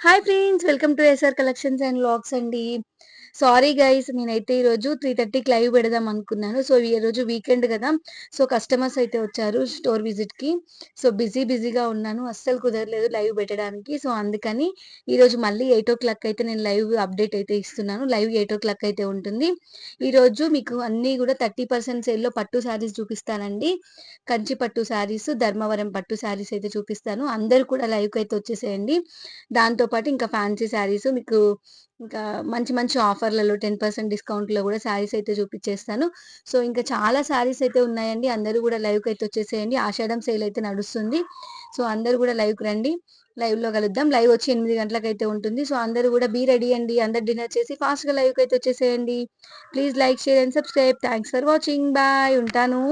Hi friends, welcome to SR collections and vlogs అండి. Sorry guys, నేనైతే ఈరోజు 3:30కి live పెడదాం అనుకున్నాను. సో ఈ రోజు వీకెండ్ కదా, సో కస్టమర్స్ అయితే వచ్చారు స్టోర్ విజిట్కి. సో బిజీగా ఉన్నాను, అస్సలు కుదరలేదు లైవ్ పెట్టడానికి. సో అందుకని ఈరోజు మళ్ళీ 8 o'clock అయితే నేను లైవ్ అప్డేట్ అయితే ఇస్తున్నాను. లైవ్ 8 o'clock అయితే ఉంటుంది. ఈరోజు మీకు అన్నీ కూడా 30% సేల్లో పట్టు శారీస్ చూపిస్తానండి. కంచి పట్టు శారీస్, ధర్మవరం పట్టు శారీస్ అయితే చూపిస్తాను. అందరూ కూడా లైవ్కి అయితే వచ్చేసేయండి. దాంతో పాటు ఇంకా ఫ్యాన్సీ శారీస్ మీకు ఇంకా మంచి మంచి ఆఫర్లలో 10% డిస్కౌంట్‌లో కూడా శారీస్ అయితే చూపిచ్చేస్తాను. సో, ఇంకా చాలా శారీస్ అయితే ఉన్నాయండి. అందరూ కూడా లైవ్‌కి అయితే వచ్చేసేయండి. ఆషాఢం సేల్ అయితే నడుస్తుంది. సో, అందరూ కూడా లైవ్‌కి రండి. లైవ్‌లో కలుద్దాం. లైవ్ వచ్చి 8 గంటలకైతే ఉంటుంది. సో, అందరూ కూడా బీ రెడీ అండి. అందరూ డిన్నర్ చేసి ఫాస్ట్‌గా లైవ్‌కి అయితే వచ్చేసేయండి. Please like, share and subscribe. Thanks for watching. Bye. ఉంటాను.